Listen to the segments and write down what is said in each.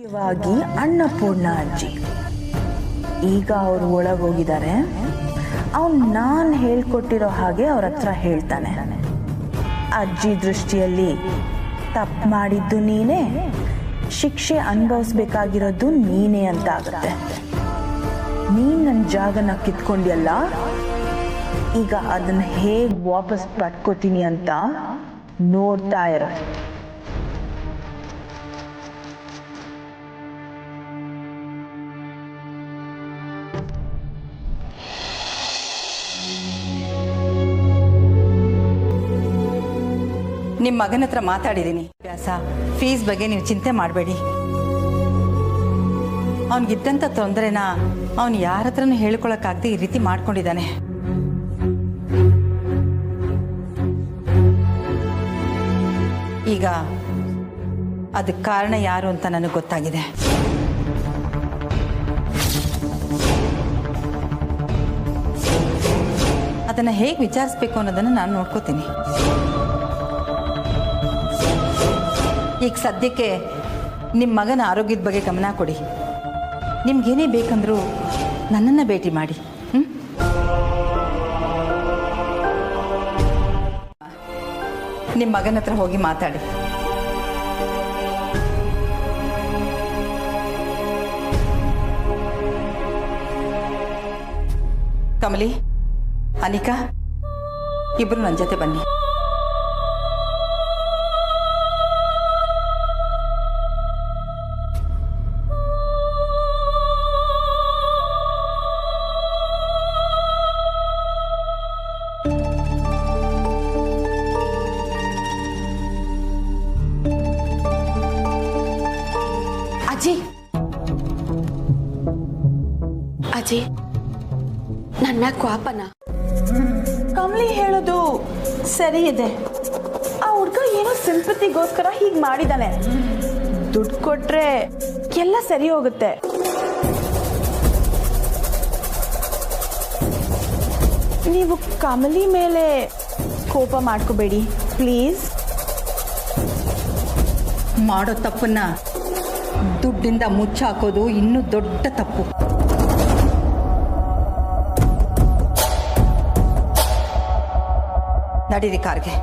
ಮುಖ್ಯವಾಗಿ ಅನ್ನಪೂರ್ಣ ಅಜ್ಜಿ ಈಗ ಅವರು ಒಳಗೋಗಿದ್ದಾರೆ. ನಾನು ಹೇಳ್ಕೊಟ್ಟಿರೋ ಹಾಗೆ ಅವ್ರ ಹತ್ರ ಹೇಳ್ತಾನೆ. ಅಜ್ಜಿ ದೃಷ್ಟಿಯಲ್ಲಿ ತಪ್ಪು ಮಾಡಿದ್ದು ನೀನೇ, ಶಿಕ್ಷೆ ಅನುಭವಿಸ್ಬೇಕಾಗಿರೋದು ನೀನೇ ಅಂತ ಆಗುತ್ತೆ. ನೀನು ನನ್ನ ಜಾಗನ ಕಿತ್ಕೊಂಡಿಯಲ್ಲ, ಈಗ ಅದನ್ನು ಹೇಗೆ ವಾಪಸ್ ಪಡ್ಕೋತೀನಿ ಅಂತ ನೋಡ್ತಾ ಇರೋ. ನಿಮ್ಮ ಮಗನ ಹತ್ರ ಮಾತಾಡಿದ್ದೀನಿ. ಅಭ್ಯಾಸ ಫೀಸ್ ಬಗ್ಗೆ ನೀವು ಚಿಂತೆ ಮಾಡಬೇಡಿ. ಅವನಿಗಿದ್ದಂಥ ತೊಂದರೆನ ಅವನು ಯಾರ ಹತ್ರನೂ ಹೇಳ್ಕೊಳಕ್ಕಾಗದೆ ಈ ರೀತಿ ಮಾಡ್ಕೊಂಡಿದ್ದಾನೆ. ಈಗ ಅದಕ್ಕೆ ಕಾರಣ ಯಾರು ಅಂತ ನನಗೆ ಗೊತ್ತಾಗಿದೆ. ಅದನ್ನು ಹೇಗೆ ವಿಚಾರಿಸ್ಬೇಕು ಅನ್ನೋದನ್ನು ನಾನು ನೋಡ್ಕೋತೀನಿ. ಈಗ ಸದ್ಯಕ್ಕೆ ನಿಮ್ಮ ಮಗನ ಆರೋಗ್ಯದ ಬಗ್ಗೆ ಗಮನ ಕೊಡಿ. ನಿಮ್ಗೇನೇ ಬೇಕಂದ್ರೂ ನನ್ನನ್ನು ಭೇಟಿ ಮಾಡಿ. ನಿಮ್ಮ ಮಗನ ಹತ್ರ ಹೋಗಿ ಮಾತಾಡಿ. ಕಮಲಿ, ಅನಿಕಾ, ಇಬ್ರು ನನ್ನ ಜೊತೆ ಬನ್ನಿ. ಅಜ್ಜಿ, ಅಜ್ಜಿ, ನನ್ನ ಮ್ಯಾಗ ಕೋಪನ? ಕಮಲಿ ಹೇಳೋದು ಸರಿ ಇದೆ. ಆ ಹುಡ್ಗ ಏನೋ ಸಿಂಪತಿಗೋಸ್ಕರ ಹೀಗೆ ಮಾಡಿದ್ದಾನೆ. ದುಡ್ಡು ಕೊಟ್ರೆ ಎಲ್ಲ ಸರಿ ಹೋಗುತ್ತೆ. ನೀವು ಕಮಲಿ ಮೇಲೆ ಕೋಪ ಮಾಡ್ಕೋಬೇಡಿ ಪ್ಲೀಸ್. ಮಾಡೋ ತಪ್ಪನ್ನ ದುಡ್ಡಿಂದ ಮುಚ್ಚಾಕೋದು ಇನ್ನೂ ದೊಡ್ಡ ತಪ್ಪು. ನಡೀರಿ ಕಾರ್ಗೆ.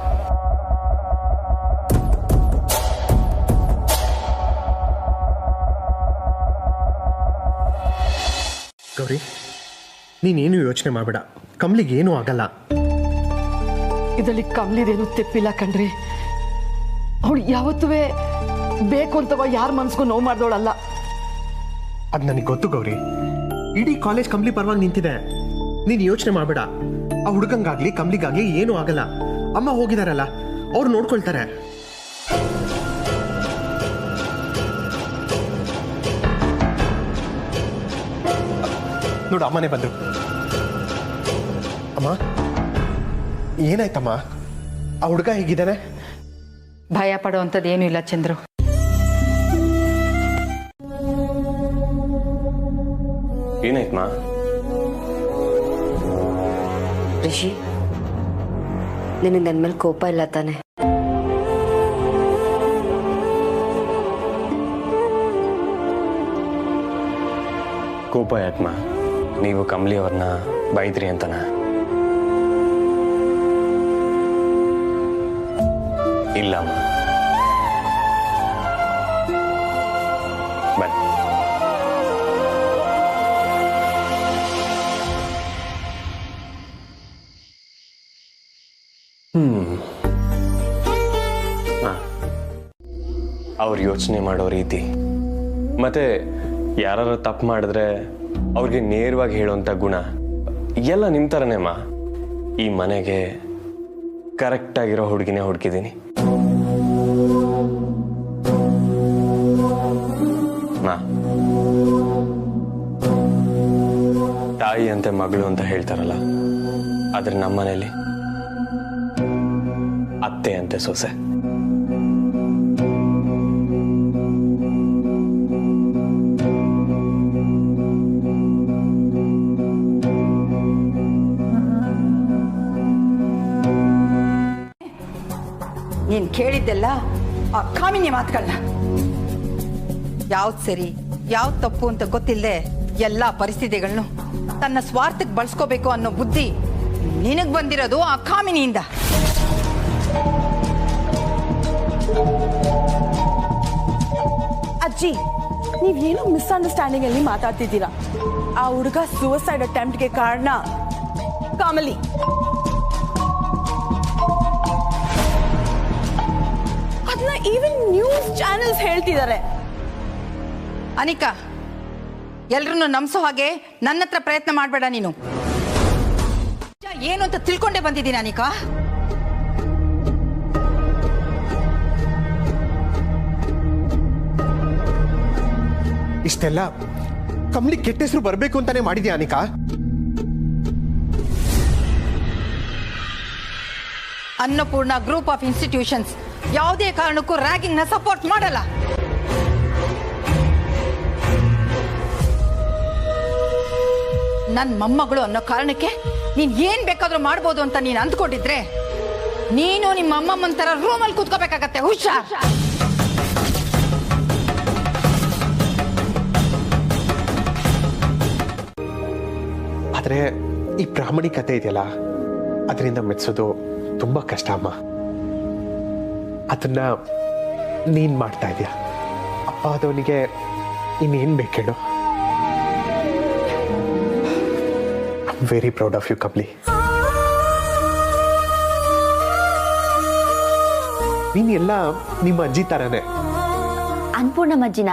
ಗೌರಿ, ನೀನೇನು ಯೋಚನೆ ಮಾಡಬೇಡ. ಕಮಲಿಗೆ ಏನೂ ಆಗಲ್ಲ. ಇದರಲ್ಲಿ ಕಮಲಿದೇನು ತೆಪ್ಪಿಲ್ಲ ಕಣ್ರಿ. ಅವಳು ಯಾವತ್ತೂ ಬೇಕು ಅಂತವ ಯಾರ ಮನ್ಸ್ಗೂ ನೋವು ಮಾಡ್ದವಳಲ್ಲ. ಅದು ನನಗೆ ಗೊತ್ತು ಗೌರಿ. ಇಡೀ ಕಾಲೇಜ್ ಕಮಲಿ ಪರವಾಗಿ ನಿಂತಿದೆ. ನೀನು ಯೋಚನೆ ಮಾಡಬೇಡ. ಆ ಹುಡುಗಂಗಾಗ್ಲಿ ಕಮಲಿಗಾಗ್ಲಿ ಏನೂ ಆಗಲ್ಲ. ಅಮ್ಮ ಹೋಗಿದಾರಲ್ಲ, ಅವ್ರು ನೋಡ್ಕೊಳ್ತಾರೆ. ನೋಡು, ಅಮ್ಮನೇ ಬಂದ್ರು. ಅಮ್ಮ, ಏನಾಯ್ತಮ್ಮ? ಆ ಹುಡುಗ ಹೇಗಿದ್ದಾನೆ? ಭಯ ಪಡುವಂಥದ್ದು ಏನೂ ಇಲ್ಲ ಚಂದ್ರು. ಏನಾಯ್ತಮ್ಮ? ರಿಷಿ, ನಿನಗೆ ನನ್ನ ಮೇಲೆ ಕೋಪ ಇಲ್ಲ ತಾನೆ? ಕೋಪ ಯಾಕಮ್ಮ? ನೀವು ಕಮಲಿ ಅವ್ರನ್ನ ಬೈದ್ರಿ ಅಂತನ? ಇಲ್ಲಮ್ಮ, ಬನ್ನಿ. ಅವ್ರು ಯೋಚನೆ ಮಾಡೋ ರೀತಿ ಮತ್ತೆ ಯಾರು ತಪ್ಪು ಮಾಡಿದ್ರೆ ಅವ್ರಿಗೆ ನೇರವಾಗಿ ಹೇಳುವಂಥ ಗುಣ ಎಲ್ಲ ನಿಮ್ಮ ಥರನೇಮ್ಮ. ಈ ಮನೆಗೆ ಕರೆಕ್ಟಾಗಿರೋ ಹುಡುಗಿನೇ ಹುಡುಕಿದ್ದೀನಿ. ತಾಯಿ ಅಂತೆ ಮಗಳು ಅಂತ ಹೇಳ್ತಾರಲ್ಲ, ಆದ್ರೆ ನಮ್ಮ ಮನೆಯಲ್ಲಿ ಅತ್ತೆ ಅಂತೆ ಸೊಸೆ. ನೀನು ಕೇಳಿದ್ದೆಲ್ಲ ಆ ಕಾಮಿನಿ ಮಾತುಗಳನ್ನ. ಯಾವ್ದು ಸರಿ ಯಾವ್ದು ತಪ್ಪು ಅಂತ ಗೊತ್ತಿಲ್ಲದೆ ಎಲ್ಲ ಪರಿಸ್ಥಿತಿಗಳನ್ನು ತನ್ನ ಸ್ವಾರ್ಥಕ್ಕೆ ಬಳಸ್ಕೋಬೇಕು ಅನ್ನೋ ಬುದ್ಧಿ ನಿನಗೆ ಬಂದಿರೋದು ಆ ಕಾಮಿನಿಯಿಂದ. ಅಜ್ಜಿ, ನೀವೇನೋ ಮಿಸ್ಅಂಡರ್ಸ್ಟ್ಯಾಂಡಿಂಗ್ ಅಲ್ಲಿ ಮಾತಾಡ್ತಿದ್ದೀರಾ. ಆ ಹುಡುಗ ಸೂಸೈಡ್ ಅಟೆಂಪ್ಟ್ಗೆ ಕಾರಣ ಕಮಲಿ. ಅದನ್ನ ಈವನ್ ನ್ಯೂಸ್ ಚಾನೆಲ್ಸ್ ಹೇಳ್ತಿದ್ದಾರೆ. ಅನಿಕಾ, ಎಲ್ರನ್ನು ನಂಬಿಸೋ ಹಾಗೆ ನನ್ನ ಹತ್ರ ಪ್ರಯತ್ನ ಮಾಡಬೇಡ ನೀನು. ಏನು ಅಂತ ತಿಳ್ಕೊಂಡೇ ಬಂದಿದ್ದೀನಿ ಅನಿಕಾ. ಇಷ್ಟೆಲ್ಲ ಕಮಲಿ ಕೆಟ್ಟ ಹೆಸರು ಬರಬೇಕು ಅಂತಾನೆ ಮಾಡಿದ್ಯಾ Anika? Annapurna group of institutions ಯಾವುದೇ ಕಾರಣಕ್ಕೂ ರ್ಯಾಗಿಂಗ್ ನ ಸಪೋರ್ಟ್ ಮಾಡಲ್ಲ. ನನ್ನ ಮೊಮ್ಮಗಳು ಅನ್ನೋ ಕಾರಣಕ್ಕೆ ನೀನ್ ಏನ್ ಬೇಕಾದ್ರೂ ಮಾಡ್ಬೋದು ಅಂತ ನೀನ್ ಅಂದ್ಕೊಂಡಿದ್ರೆ ನೀನು ನಿಮ್ಮ ಅಮ್ಮಮ್ಮನ ತರ ರೂಮಲ್ಲಿ ಕೂತ್ಕೋಬೇಕಾಗತ್ತೆ. ಹುಷಾರ್. ಆದ್ರೆ ಈ ಪ್ರಾಮಾಣಿಕತೆ ಇದೆಯಲ್ಲ, ಅದರಿಂದ ಮೆಚ್ಚೋದು ತುಂಬಾ ಕಷ್ಟ ಅಮ್ಮ. ಅದನ್ನ ನೀನ್ ಮಾಡ್ತಾ ಇದೀಯ. ಅಪ್ಪ ಆದವನಿಗೆ ಇನ್ನೇನ್ ಬೇಕೇಳು. Very proud of you Kamali. ನೀನ್ ಎಲ್ಲ ನಿಮ್ಮ ಅಜ್ಜಿ ತರನೇ. ಅನ್ಪೂರ್ಣ ಅಜ್ಜಿನ?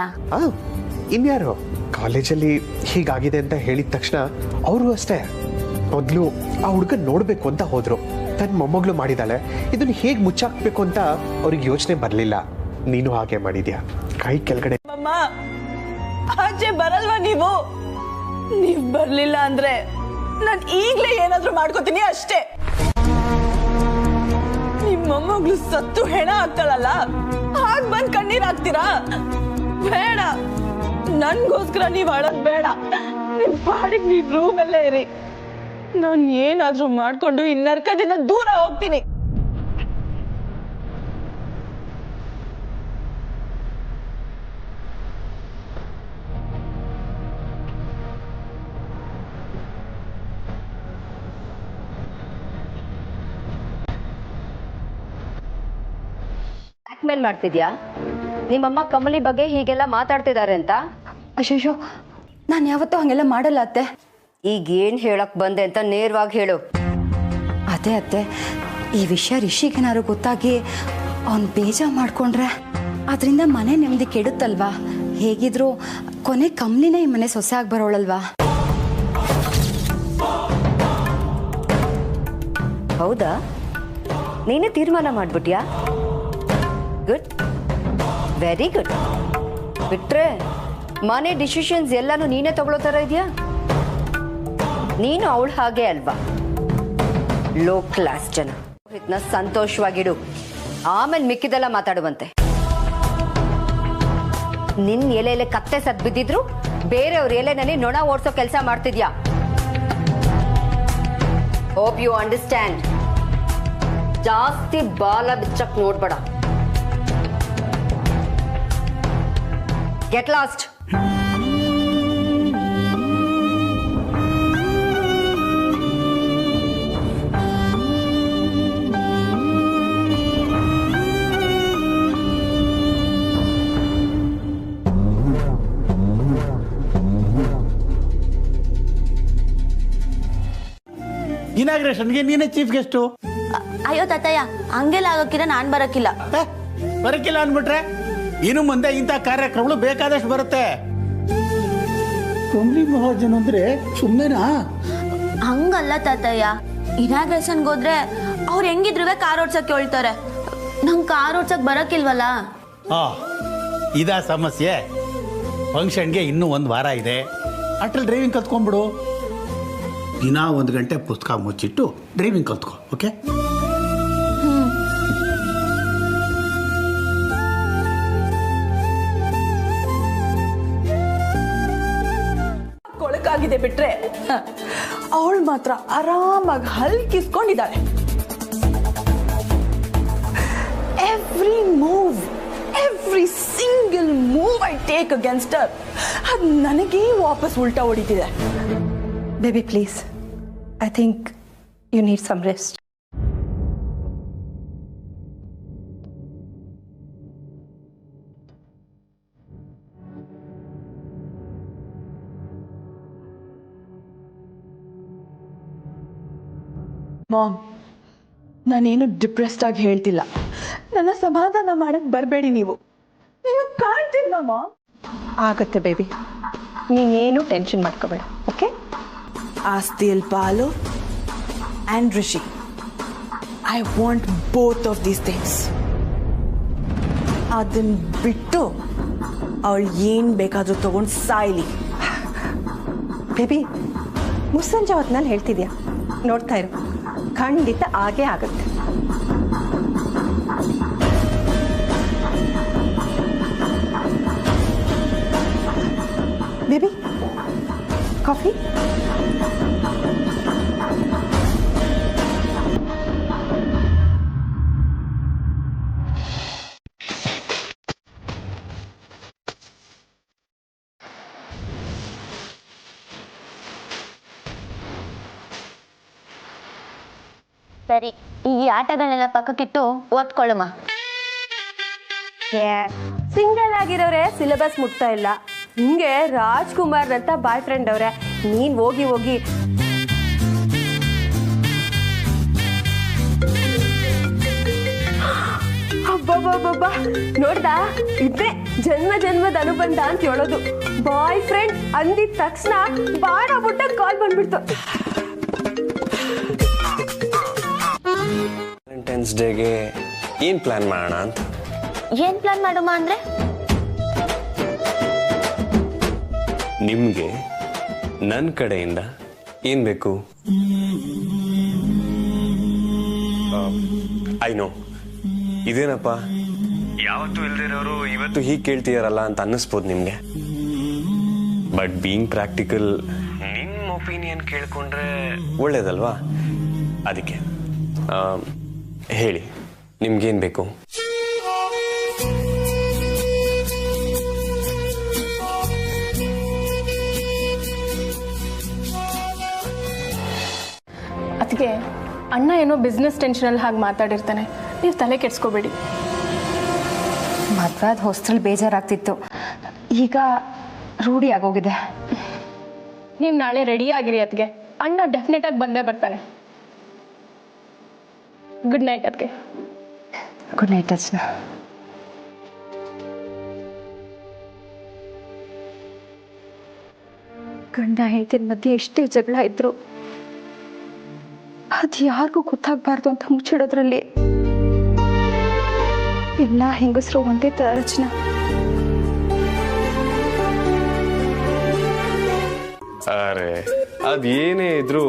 ಇನ್ಯಾರು? ಕಾಲೇಜಲ್ಲಿ ಹೀಗಾಗಿದೆ ಅಂತ ಹೇಳಿದ ತಕ್ಷಣ ಅವರು ಅಷ್ಟೇ ಮೊದಲು ಆ ಹುಡುಗನ್ ನೋಡ್ಬೇಕು ಅಂತ ಹೋದ್ರು. ತನ್ನ ಮೊಮ್ಮಗಳು ಮಾಡಿದಾಳೆ, ಇದನ್ನ ಹೇಗ್ ಮುಚ್ಚಾಕ್ಬೇಕು ಅಂತ ಅವ್ರಿಗೆ ಯೋಚನೆ ಬರ್ಲಿಲ್ಲ. ನೀನು ಹಾಗೆ ಮಾಡಿದ್ಯಾ. ಕೈ ಕೆಳಗಡೆ. ಅಮ್ಮ, ಆಚೆ ಬರಲ್ವಾ ನೀವು? ನೀವ್ ಬರ್ಲಿಲ್ಲ ಅಂದ್ರೆ ನಾನು ಈಗ್ಲೇ ಏನಾದ್ರೂ ಮಾಡ್ಕೋತೀನಿ ಅಷ್ಟೇ. ನಿಮ್ ಮೊಮ್ಮಗಳು ಸತ್ತು ಹೆಣ ಆಗ್ತಾಳಲ್ಲ, ಹಾಗ್ ಬಂದ್ ಕಣ್ಣೀರ್ ಹಾಕ್ತೀರಾ? ಬೇಡ, ನನ್ಗೋಸ್ಕರ ನೀವ್ ಅಳೋದ್ ಬೇಡ. ನಿಮ್ ಪಾಡಿಗೆ ನೀವ್ ರೂಮಲ್ಲೇ ಇರಿ. ನಾನ್ ಏನಾದ್ರೂ ಮಾಡ್ಕೊಂಡು ಈ ನರ್ಕದಿಂದ ದೂರ ಹೋಗ್ತೀನಿ. ಬ್ಲ್ಯಾಕ್ ಮೇಲ್ ಮಾಡ್ತಿದ್ಯಾ? ನಿಮ್ಮಮ್ಮ ಕಮಲಿ ಬಗ್ಗೆ ಹೀಗೆಲ್ಲ ಮಾತಾಡ್ತಿದ್ದಾರೆ ಅಂತ? ಅಶೇಷು, ನಾನು ಯಾವತ್ತೂ ಹಾಗೆಲ್ಲ ಮಾಡಲ್ಲ ಅತ್ತೆ. ಈಗ ಏನ್ ಹೇಳಕ್ ಬಂದೆ ಅಂತ ನೇರವಾಗಿ ಹೇಳು. ಅದೇ ಅತ್ತೆ, ಈ ವಿಷಯ ರಿಷಿಗೇನಾದ್ರು ಗೊತ್ತಾಗಿ ಅವನು ಬೇಜಾರು ಮಾಡ್ಕೊಂಡ್ರೆ ಅದರಿಂದ ಮನೆ ನೆಮ್ಮದಿ ಕೆಡುತ್ತಲ್ವಾ? ಹೇಗಿದ್ರು ಕೊನೆ ಕಮಲಿನೇ ಈ ಮನೆ ಸೊಸೆ ಆಗಿ ಬರೋಳಲ್ವಾ? ಹೌದಾ? ನೀನೇ ತೀರ್ಮಾನ ಮಾಡ್ಬಿಟ್ಯಾ? Good, very good. ಬಿಟ್ರೆ ಮನೆ ಡಿಸಿಷನ್ಸ್ ಎಲ್ಲಾನು ನೀನೇ ತಗೊಳ್ಳೋ ಥರ ಇದೆಯಾ? ನೀನು ಅವಳು ಹಾಗೆ ಅಲ್ವಾ? ಲೋ ಕ್ಲಾಸ್ ಜನ. ರೋಹಿತ್ನ ಸಂತೋಷವಾಗಿಡು, ಆಮೇಲೆ ಮಿಕ್ಕಿದೆಲ್ಲ ಮಾತಾಡುವಂತೆ. ನಿನ್ ಎಲೆ ಕತ್ತೆ ಸತ್ ಬಿದ್ದಿದ್ರು ಬೇರೆಯವ್ರ ಎಲೆನಲ್ಲಿ ನೊಣ ಓಡಿಸೋ ಕೆಲಸ ಮಾಡ್ತಿದ್ಯಾ? Hope you understand. ಜಾಸ್ತಿ ಬಾಲ ಬಿಚ್ಚಕ್ ನೋಡ್ಬೇಡ. Get lost. ಇನಾಗ್ರೇಷನ್ಗೆ ನೀನೇ ಚೀಫ್ ಗೆಸ್ಟು. ಅಯ್ಯೋ ತಾತಯ್ಯ, ಹಂಗೆಲ್ಲ ಆಗೋಕ್ಕಿರ ನಾನ್ ಬರಕ್ಕಿಲ್ಲ. ಬರಕ್ಕಿಲ್ಲ ಅನ್ಬಿಟ್ರೆ ಇನ್ನು ಮುಂದೆ ಇಂಥ ಕಾರ್ಯಕ್ರಮಗಳು ಬೇಕಾದಷ್ಟು ಬರುತ್ತೆ. ಕಮಲಿ ಮಹಾಜನ್ ಅಂದ್ರೆ ಸುಮ್ಮನೆನಾ? ಹಂಗಲ್ಲ ತಾತಯ್ಯ, ಇನಾಗ್ರೇಷನ್ಗೆ ಹೋದ್ರೆ ಅವ್ರು ಹೆಂಗಿದ್ರು ಕಾರ್ ಓಡ್ಸಕ್ಕೆ ಹೇಳ್ತಾರೆ. ನಂಗೆ ಕಾರ್ ಓಡ್ಸಕ್ ಬರಕ್ಕಿಲ್ವಲ್ಲ. ಇದಾ ಸಮಸ್ಯೆ? ಫಂಕ್ಷನ್ಗೆ ಇನ್ನೂ 1 ವಾರ ಇದೆ. ಅಟ್ರಲ್ಲಿ ಡ್ರೈವಿಂಗ್ ಕಲ್ತ್ಕೊಂಡ್ಬಿಡು. ದಿನ 1 ಗಂಟೆ ಪುಸ್ತಕ ಮುಚ್ಚಿಟ್ಟು ಡ್ರೈವಿಂಗ್ ಕಲ್ತ್ಕೊ. ಓಕೆ? ಕೊಳಕಾಗಿದೆ ಬಿಟ್ರೆ ಅವಳು ಮಾತ್ರ ಆರಾಮಾಗಿ ಹಲ್ಕಿಸ್ಕೊಂಡಿದ್ದಾಳೆ. Every move, every single move I take against her ಅದು ನನಗೇ ವಾಪಸ್ ಉಲ್ಟಾ ಹೊಡಿತಿದೆ. Baby please, I think you need some rest. Mom, ನಾನೇನು ಡಿಪ್ರೆಸ್ಡ್ ಆಗಿ ಹೇಳ್ತಿಲ್ಲ. ನನ್ನ ಸಮಾಧಾನ ಮಾಡಕ್ ಬರಬೇಡಿ ನೀವು. ನಿಮಗೆ ಕಾಣ್ತಿಲ್ಲ ಮಾಮ್. ಆಗುತ್ತೆ ಬೇಬಿ, ನೀನೇನು ಟೆನ್ಷನ್ ಮಾಡ್ಕೋಬೇಡ, ಓಕೆ? ಆಸ್ತಿಯಲ್ಲಿ ಪಾಲು and Rishi, I want both of these things. ಅದನ್ನ ಬಿಟ್ಟು ಅವಳು ಏನು ಬೇಕಾದರೂ ತಗೊಂಡು ಸಾಯ್ಲಿ. ಬೇಬಿ, ಮುಸ್ಸಂಜೆ ಹೊತ್ತಿನಲ್ಲಿ ಹೇಳ್ತಿದ್ಯಾ, ನೋಡ್ತಾ ಇರು, ಖಂಡಿತ ಆಗೇ ಆಗುತ್ತೆ. Baby, coffee? ಸರಿ, ಈ ಆಟಗಳನ್ನೆಲ್ಲ ಪಕ್ಕಕ್ಕಿಟ್ಟು ಓದ್ಕೊಳ್ಳಮ್ಮ. ಸಿಂಗಲ್ ಆಗಿರೋರೆ ಸಿಲೆಬಸ್ ಮುಟ್ತಾ ಇಲ್ಲ, ಹಿಂಗೆ ರಾಜ್ಕುಮಾರ್ ಅಂತ ಬಾಯ್ ಫ್ರೆಂಡ್ ಅವ್ರೆ. ನೀನ್ ಹೋಗಿ ಹೋಗಿ ಅಬ್ಬಬ್ಬಬ್ಬ, ನೋಡ್ದಾ? ಇದೇ ಜನ್ಮ ಜನ್ಮದ ಅನುಬಂಧ ಅಂತ ಹೇಳೋದು. ಬಾಯ್ ಫ್ರೆಂಡ್ ಅಂದಿದ ತಕ್ಷಣ ಬಾಡ ಬುಟ್ಟ ಕಾಲ್ ಬಂದ್ಬಿಡ್ತು. ವ್ಯಾಲೆಂಟೈನ್ಸ್ ಡೇಗೆ ಏನ್ ಪ್ಲಾನ್ ಮಾಡೋಣ ಅಂತ. ಏನ್ ಪ್ಲಾನ್ ಮಾಡುಮ ಅಂದ್ರೆ? ನಿಮ್ಗೆ ನನ್ನ ಕಡೆಯಿಂದ ಏನ್ ಬೇಕು? ಐ ನೋ, ಇದೇನಪ್ಪ ಯಾವತ್ತೂ ಇಲ್ದಿರೋರು ಇವತ್ತು ಹೀಗೆ ಕೇಳ್ತೀಯಾರಲ್ಲ ಅಂತ ಅನ್ನಿಸ್ಬೋದು ನಿಮ್ಗೆ. ಬಟ್ ಬೀಯಿಂಗ್ ಪ್ರಾಕ್ಟಿಕಲ್, ನಿಮ್ಮ ಒಪಿನಿಯನ್ ಕೇಳ್ಕೊಂಡ್ರೆ ಒಳ್ಳೇದಲ್ವಾ? ಅದಕ್ಕೆ ಹೇಳಿ, ನಿಮ್ಗೇನ್ ಬೇಕು? ಅದಕ್ಕೆ ಅಣ್ಣ ಏನೋ ಬಿಸ್ನೆಸ್ ಟೆನ್ಷನಲ್ಲಿ ಹಾಗೆ ಮಾತಾಡಿರ್ತಾನೆ, ನೀವು ತಲೆ ಕೆಡ್ಸ್ಕೋಬೇಡಿ. ಮದ್ವಾದ ಹೊಸ್ತ್ರಲ್ಲಿ ಬೇಜಾರಾಗ್ತಿತ್ತು, ಈಗ ರೂಢಿ ಆಗೋಗಿದೆ. ನೀವು ನಾಳೆ ರೆಡಿ ಆಗಿರಿ ಅದಕ್ಕೆ, ಅಣ್ಣ ಡೆಫಿನೆಟಾಗಿ ಬಂದೇ ಬರ್ತಾನೆ. ಗುಡ್ ನೈಟ್ ಅದಕ್ಕೆ. Good night Archana. ಗಂಡ ಹೆಂಡತಿನ ಮಧ್ಯೆ ಎಷ್ಟೇ ಜಗಳ ಇದ್ರು ಅದು ಯಾರಿಗೂ ಗೊತ್ತಾಗಬಾರ್ದು ಅಂತ ಮುಚ್ಚಿಡೋದ್ರಲ್ಲಿ ಎಲ್ಲ ಹೆಂಗಸರು ಒಂದೇ ತರ ರಚನಾ. ಅರೆ, ಅದೇನೇ ಇದ್ರು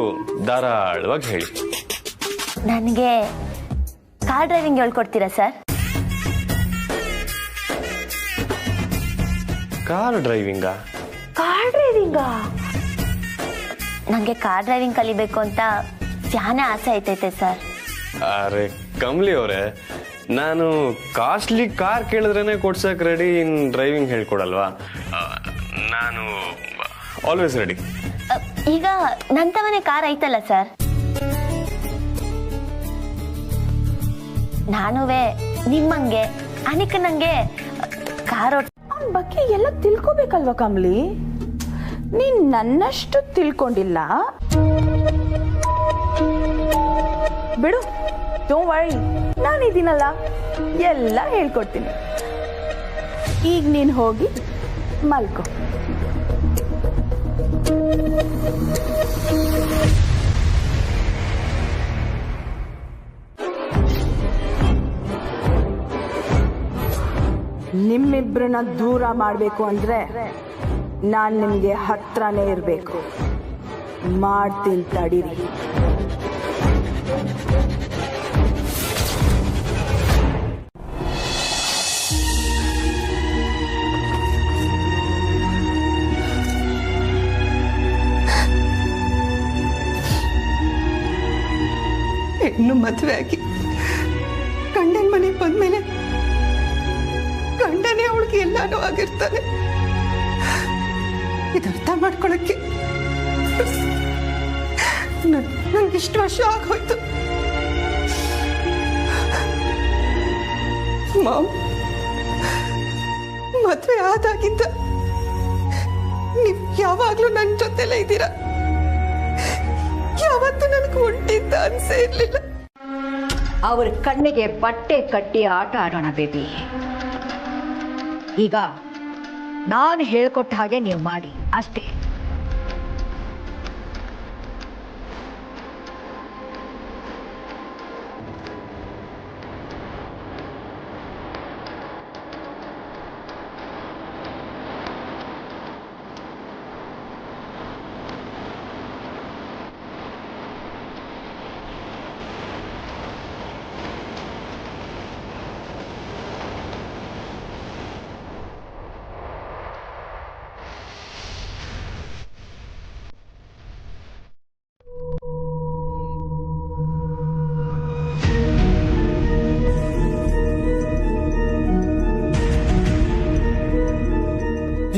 ಧಾರಾಳವಾಗಿ ಹೇಳಿ. ನನಗೆ ಕಾರ್ ಡ್ರೈವಿಂಗ್ ಹೇಳ್ಕೊಡ್ತೀರಾ ಸರ್? ಕಾರ್ ಡ್ರೈವಿಂಗಾ? ಕಾರ್ ಡ್ರೈವಿಂಗಾ? ನನಗೆ ಕಾರ್ ಡ್ರೈವಿಂಗ್ ಕಲಿಬೇಕು ಅಂತ ಸ್ಯಾನೆ ಆಸೆ ಐತೈತೆ ಸರ್. ಅರೆ ಕಮಲಿ ಅವರೇ, ನಾನು ಕಾಸ್ಟ್ಲಿ ಕಾರ್ ಕೇಳಿದ್ರೇನೆ ಕೊಡ್ಸಕ್ ರೆಡಿ, ಇನ್ ಡ್ರೈವಿಂಗ್ ಹೇಳ್ಕೊಡಲ್ವಾ? ನಾನು ಆಲ್ವೇಸ್ ರೆಡಿ. ಈಗ ನನ್ನ ತವನೇ ಕಾರ್ ಐತಲ್ಲ ಸರ್, ನಾನುವೇ ನಿಮ್ಮಂಗೆ ಅನಿಕನಂಗೆ ಕಾರ್ ಅವನ ಬಗ್ಗೆ ಎಲ್ಲ ತಿಳ್ಕೊಬೇಕಲ್ವಾ ಕಮಲಿ? ನೀನ್ ನನ್ನಷ್ಟು ತಿಳ್ಕೊಂಡಿಲ್ಲ ಬಿಡು. ಡೋಂಟ್ ವರಿ, ನಾನಿದ್ದೀನಲ್ಲ, ಎಲ್ಲ ಹೇಳ್ಕೊಡ್ತೀನಿ. ಈಗ ನೀನು ಹೋಗಿ ಮಲ್ಕೋ. ನಿಮ್ಮಿಬ್ರನ್ನ ದೂರ ಮಾಡಬೇಕು ಅಂದ್ರೆ ನಾನು ನಿಮಗೆ ಹತ್ರನೇ ಇರಬೇಕು. ಮಾಡ್ತೀನಿ ತಡೀರಿ. ಹೆಣ್ಣು ಮದುವೆ ಆಗಿ ಗಂಡನ ಮನೆಗೆ ಬಂದ್ಮೇಲೆ ಗಂಡನೇ ಅವಳಿಗೆ ಎಲ್ಲಾನು ಆಗಿರ್ತಾನೆ. ಇದರ್ಥ ಮಾಡ್ಕೊಳಕ್ಕೆ ನಂಗಿಷ್ಟು ವರ್ಷ ಆಗೋಯ್ತು. ಮಾಮ್, ಮದ್ವೆ ಆದಾಗಿಂದ ನೀವ್ ಯಾವಾಗ್ಲೂ ನನ್ ಜೊತೆಲೇ ಇದ್ದೀರಾ. ಯಾವತ್ತೂ ನನಗೆ ಒಂಟಿದ್ದ ಅನ್ಸೇ ಇರ್ಲಿಲ್ಲ. ಅವ್ರ ಕಣ್ಣಿಗೆ ಬಟ್ಟೆ ಕಟ್ಟಿ ಆಟ ಆಡೋಣ ಬೇಬಿ. ಈಗ ನಾನು ಹೇಳ್ಕೊಟ್ಟ ಹಾಗೆ ನೀವು ಮಾಡಿ ಅಷ್ಟೇ.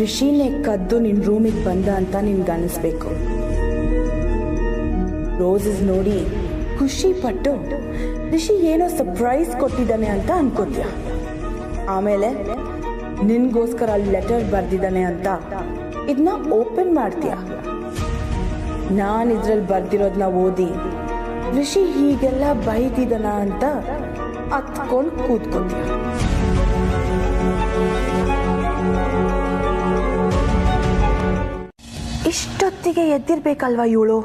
ರಿಷಿನೇ ಕದ್ದು ನಿನ್ ರೂಮಿಗೆ ಬಂದ ಅಂತ ನಿನ್ಗೆ ಅನಿಸ್ಬೇಕು. ರೋಸಸ್ ನೋಡಿ ಖುಷಿ ಪಟ್ಟು ರಿಷಿ ಏನೋ ಸರ್ಪ್ರೈಸ್ ಕೊಟ್ಟಿದ್ದಾನೆ ಅಂತ ಅನ್ಕೋತೀಯ. ಆಮೇಲೆ ನಿನ್ಗೋಸ್ಕರ ಲೆಟರ್ ಬರ್ದಿದ್ದಾನೆ ಅಂತ ಇದನ್ನ ಓಪನ್ ಮಾಡ್ತೀಯ. ನಾನು ಇದ್ರಲ್ಲಿ ಬರ್ದಿರೋದನ್ನ ಓದಿ ರಿಷಿ ಹೀಗೆಲ್ಲ ಬೈದಿದ್ದಾನ ಅಂತ ಹತ್ಕೊಂಡು ಕೂತ್ಕೋತೀಯ. ಇಷ್ಟೊತ್ತಿಗೆ ಎದ್ದಿರ್ಬೇಕಲ್ವಾ ಇವಳು?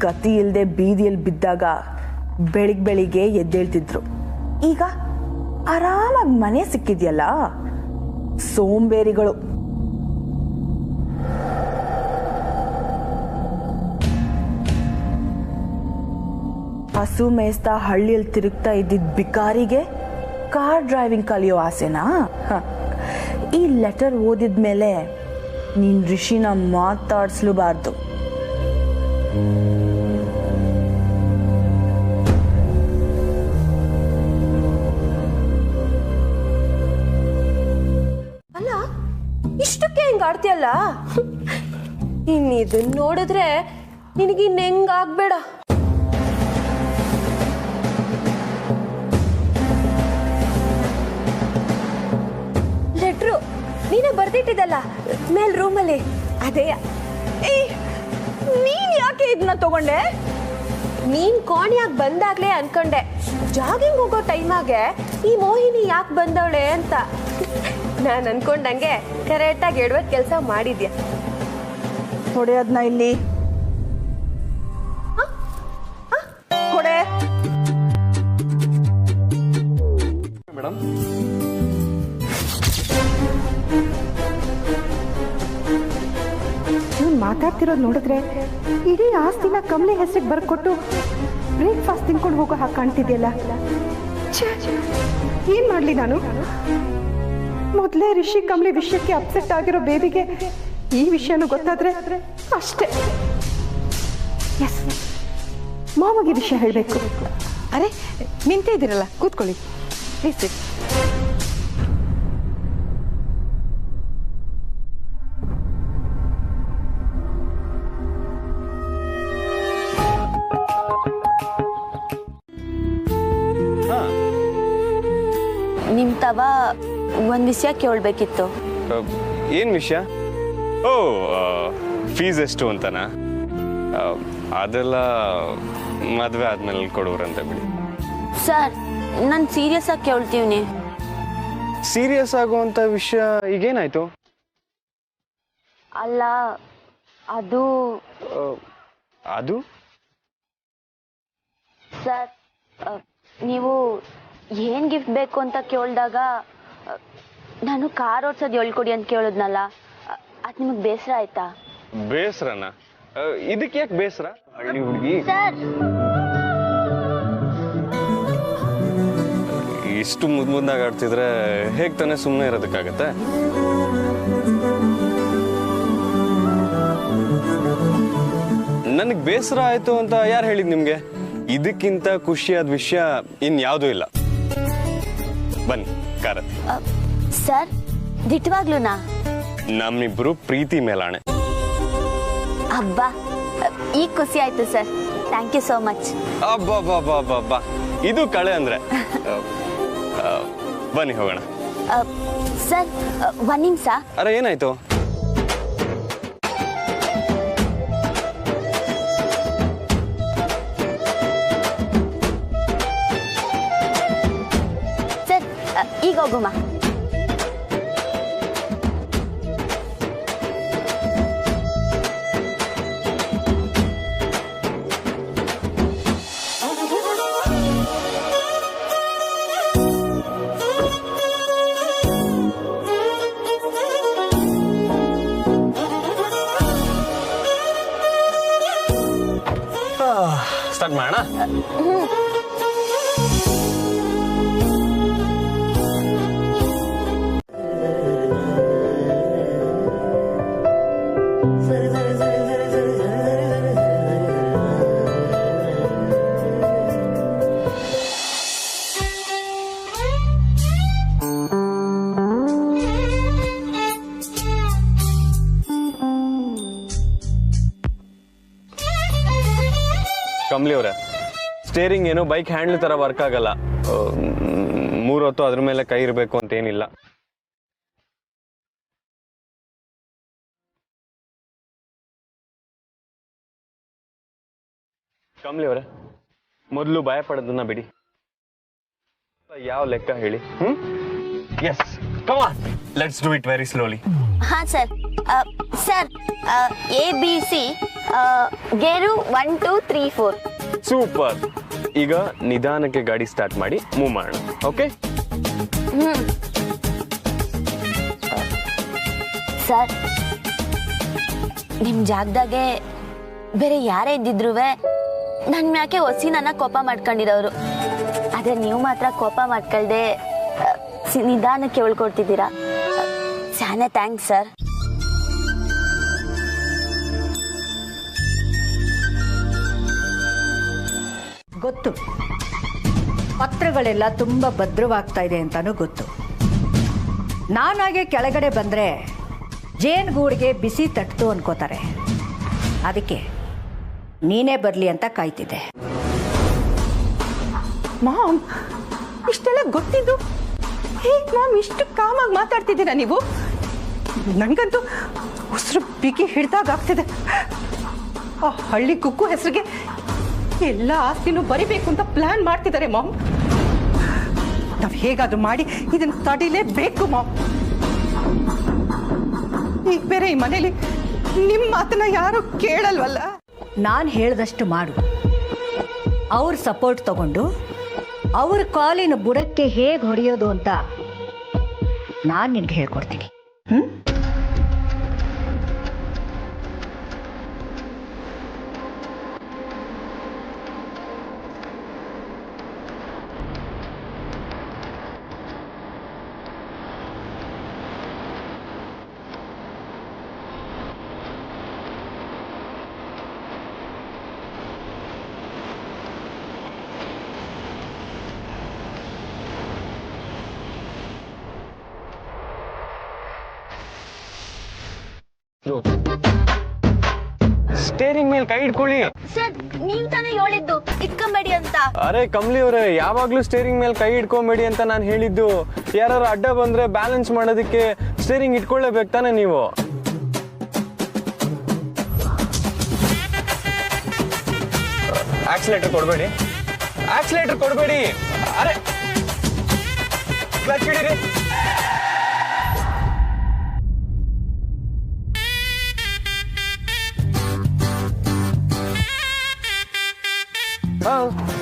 ಗತಿ ಇಲ್ಲದೆ ಬೀದಿಯಲ್ಲಿ ಬಿದ್ದಾಗ ಬೆಳಿಗ್ಗೆ ಎದ್ದೇಳ್ತಿದ್ರು. ಈಗ ಆರಾಮಾಗಿ ಮನೆ ಸಿಕ್ಕಿದ್ಯಲ್ಲ, ಸೋಂಬೇರಿಗಳು. ಹಸು ಮೇಯಿಸ್ತಾ ಹಳ್ಳಿಯಲ್ಲಿ ತಿರುಗ್ತಾ ಇದ್ದಿದ್ದ ಬಿಕಾರಿಗೆ ಕಾರ್ ಡ್ರೈವಿಂಗ್ ಕಲಿಯೋ ಆಸೆನಾ? ಈ ಲೆಟರ್ ಓದಿದ್ಮೇಲೆ ನೀನ್ ರಿಷಿನ ಮಾತಾಡ್ಸ್ಲೂಬಾರ್ದು. ಅಲ್ಲ, ಇಷ್ಟಕ್ಕೆ ಹಿಂಗ ಆಡ್ತೀಯಲ್ಲ? ಇನ್ನಿದನ್ನ ನೋಡಿದ್ರೆ ನಿನಗಿನ್ ಹೆಂಗಾಗ್ಬೇಡ. ಲೆಟ್ರು ನೀನೇ ಬರ್ದಿಟ್ಟಿದ್ದಲ್ಲ ಮೇಲ್ ರೂಮಲ್ಲಿ, ಅದೇ. ನೀನ್ ಯಾಕೆ ಇದನ್ನ ತಗೊಂಡೆ? ನೀನ್ ಕೋಣಿಯಾಗಿ ಬಂದಾಗ್ಲೇ ಅನ್ಕೊಂಡೆ ಜಾಗಿಂಗ್ ಹೋಗೋ ಟೈಮಾಗೆ ಈ ಮೋಹಿನಿ ಯಾಕೆ ಬಂದವಳೆ ಅಂತ. ನಾನು ಅನ್ಕೊಂಡಂಗೆ ಕರೆಕ್ಟಾಗಿ ಎಡವತ್ ಕೆಲಸ ಮಾಡಿದ್ಯಾ. ಹೊಡೆಯೋದ್ನ ಇಲ್ಲಿ ಕೊಡೆ. ಮೇಡಮ್, ನೀವು ಮಾತಾಡ್ತಿರೋದು ನೋಡಿದ್ರೆ ಇಡೀ ಆಸ್ತಿನ ಕಮಲಿ ಹೆಸರಿಗೆ ಬರ್ಕೊಟ್ಟು ಬ್ರೇಕ್ಫಾಸ್ಟ್ ತಿನ್ಕೊಂಡು ಹೋಗೋ ಹಾಗೆ ಕಾಣ್ತಿದ್ಯಲ್ಲ. ಏನ್ ಮಾಡ್ಲಿ ನಾನು? ಮೊದಲೇ ರಿಷಿ ಕಮಲಿ ವಿಷಯಕ್ಕೆ ಅಪ್ಸೆಟ್ ಆಗಿರೋ ಬೇಬಿಗೆ ಈ ವಿಷಯನೂ ಗೊತ್ತಾದ್ರೆ ಅಷ್ಟೇ. ಎಸ್, ಮಾಮಗೆ ವಿಷಯ ಹೇಳಬೇಕು. ಅರೆ, ನಿಂತೇ ಇದ್ದೀರಲ್ಲ, ಕೂತ್ಕೊಳ್ಳಿ ಪ್ಲೀಸ್. ನಿಮ್ ತವ ಒಂದ್ ವಿಷಯ ಕೇಳ್ಬೇಕಿತ್ತು. ಏನ್ ವಿಷಯ? ಓ, ಫೀಸ್ ಎಷ್ಟು ಅಂತನಾ? ಅದೆಲ್ಲ ಮದ್ವೆ ಆದ್ಮೇಲೆ ಕೊಡೋರಂತೆ ಬಿಡಿ. ಸರ್, ನಾನು ಸೀರಿಯಸ್ ಆಗಿ ಕೇಳ್ತೀವ್ನಿ. ಸೀರಿಯಸ್ ಆಗುವಂತ ವಿಷಯ ಈಗೇನಾಯ್ತು? ಅಲ್ಲ, ಅದು ಅದು ಸರ್, ನೀವು ಏನ್ ಗಿಫ್ಟ್ ಬೇಕು ಅಂತ ಕೇಳಿದಾಗ ನಾನು ಕಾರ್ ಓಡ್ಸೋದು ಹೇಳ್ಕೊಡಿ ಅಂತ ಕೇಳಿದ್ನಲ್ಲ, ಅದು ನಿಮಗೆ ಬೇಸರ ಆಯ್ತಾ? ಬೇಸರನ? ಇದಕ್ಕೆ ಯಾಕೆ ಬೇಸರ? ಹಳ್ಳಿ ಹುಡುಗಿ ಸರ್, ಇಷ್ಟು ಮುದ್ದಾಗಿ ಆಡ್ತಿದ್ರೆ ಹೇಗ್ ತಾನೇ ಸುಮ್ಮನೆ ಇರೋದಕ್ಕಾಗತ್ತೆ? ನನಗೆ ಬೇಸರ ಆಯ್ತು ಅಂತ ಯಾರು ಹೇಳಿದ್ ನಿಮ್ಗೆ? ಇದಕ್ಕಿಂತ ಖುಷಿಯಾದ ವಿಷಯ ಇನ್ಯಾವುದೂ ಇಲ್ಲ. ಬನ್ನಿ ಕಾರ್. ಸರ್, ದಿಟ್ವಾಗ್ಲೂನಾ? ನಮ್ಮಿಬ್ರು ಪ್ರೀತಿ ಮೇಲಾಣೆ. ಅಬ್ಬಾ, ಈಗ ಖುಷಿ ಆಯ್ತು sir. Thank you so much. ಅಬ್ಬಾ, ಇದು ಕಳೆ ಅಂದ್ರೆ. ಬನ್ನಿ ಹೋಗೋಣ. ಸರ್, ಒಂದ್ ನಿಮಿಷ. ಅರೆ, ಏನಾಯ್ತು? ಸರ್, ಈಗ ಹೋಗುಮ. ಸ್ಟಾರ್ಟ್ ಮಾಡೋಣ. ಕಮಲಿ ಅವರೇ, ಸ್ಟೇರಿಂಗ್ ಏನು ಬೈಕ್ ಹ್ಯಾಂಡ್ಲ್ ತರ ವರ್ಕ್ ಆಗಲ್ಲ. 3 ಹೊತ್ತು ಅದ್ರ ಮೇಲೆ ಕೈ ಇರಬೇಕು ಅಂತ ಏನಿಲ್ಲ. ಕಮಲಿ ಅವರೇ, ಮೊದಲು ಭಯ ಪಡೋದನ್ನ ಬಿಡಿ. ಯಾವ ಲೆಕ್ಕ ಹೇಳಿ? Yes, come on, let's do it very slowly. ಹಾ sir. Sir, ABC gear 1 2 3 4. Super. ಈಗ ನಿಧಾನಕ್ಕೆ ಗಾಡಿ ಸ್ಟಾರ್ಟ್ ಮಾಡಿ ಮೂವ್ ಮಾಡೋಣ. ಓಕೆ ಸರ್, ನಿಮ್ ಜಾಗದಾಗೆ ಬೇರೆ ಯಾರೇ ಇದ್ದಿದ್ರು ನನ್ ಮ್ಯಾಕೆ ಹೊಸಿ ನನ್ನ ಕೋಪ ಮಾಡ್ಕೊಂಡಿರೋರು. ಆದ್ರೆ ನೀವು ಮಾತ್ರ ಕೋಪ ಮಾಡ್ಕೊಳ್ದೆ ನಿಧಾನಕ್ಕೆ ಉಳ್ಕೊಡ್ತಿದ್ದೀರಾ. ಶಾನೆ ಥ್ಯಾಂಕ್ಸ್ ಸರ್. ಗೊತ್ತು, ಪತ್ರಗಳೆಲ್ಲ ತುಂಬ ಭದ್ರವಾಗ್ತಾ ಇದೆ ಅಂತಾನೂ ಗೊತ್ತು. ನಾನಾಗೆ ಕೆಳಗಡೆ ಬಂದರೆ ಜೇನುಗೂಡಿಗೆ ಬಿಸಿ ತಟ್ತು ಅನ್ಕೋತಾರೆ. ಅದಕ್ಕೆ ನೀನೇ ಬರಲಿ ಅಂತ ಕಾಯ್ತಿದ್ದೆ. ಮಾಮ್, ಇಷ್ಟೆಲ್ಲ ಗೊತ್ತಿದ್ದು ಹೇಗೆ ಮಾಮ್ ಇಷ್ಟು ಕಾಮಾಗಿ ಮಾತಾಡ್ತಿದ್ದೀರಾ ನೀವು? ನನಗಂತೂ ಉಸಿರು ಬಿಗಿ ಹಿಡ್ದಾಗ್ತಿದೆ. ಆ ಹಳ್ಳಿ ಕುಕ್ಕು ಹೆಸರಿಗೆ ಎಲ್ಲ ಆಸ್ತಿನೂ ಬರಿಬೇಕು ಅಂತ ಪ್ಲಾನ್ ಮಾಡ್ತಿದ್ದಾರೆ ಮಾಮ್. ನಾವು ಹೇಗಾದ್ರೂ ಮಾಡಿ ಇದನ್ನು ತಡಿಲೇಬೇಕು ಮಾಮ್. ಈಗ ಬೇರೆ ಈ ಮನೇಲಿ ನಿಮ್ಮ ಮಾತನ್ನ ಯಾರು ಕೇಳಲ್ವಲ್ಲ. ನಾನು ಹೇಳ್ದಷ್ಟು ಮಾಡು. ಅವ್ರ ಸಪೋರ್ಟ್ ತಗೊಂಡು ಅವ್ರ ಕಾಲಿನ ಬುಡಕ್ಕೆ ಹೇಗೆ ಹೊಡೆಯೋದು ಅಂತ ನಾನು ನಿನಗೆ ಹೇಳ್ಕೊಡ್ತೀನಿ. ಸ್ಟೇರಿಂಗ್ ಮೇಲೆ ಕೈ ಇಟ್ಕೊಳ್ಳಿ. ಸರ್, ನೀವ್ ತಾನೇ ಹೇಳಿದ್ದು ಇಟ್ಕೊಂಬೇಡಿ ಅಂತ. ಅರೆ ಕಮಲಿ ಅವರೇ, ಯಾವಾಗ್ಲೂ ಸ್ಟೇರಿಂಗ್ ಮೇಲೆ ಕೈ ಇಟ್ಕೊಂಬೇಡಿ ಅಂತ ನಾನು ಹೇಳಿದ್ದು. ಯಾರು ಅಡ್ಡ ಬಂದ್ರೆ ಬ್ಯಾಲೆನ್ಸ್ ಮಾಡೋದಕ್ಕೆ ಸ್ಟೇರಿಂಗ್ ಇಟ್ಕೊಳ್ಳೇಬೇಕು ತಾನೆ ನೀವು. ಆಕ್ಸಿಲೇಟರ್ ಕೊಡಬೇಡಿ, ಆಕ್ಸಿಲೇಟರ್ ಕೊಡಬೇಡಿ. ಅರೆ ಕ್ಲಚ್ ಹಿಡೀರಿ.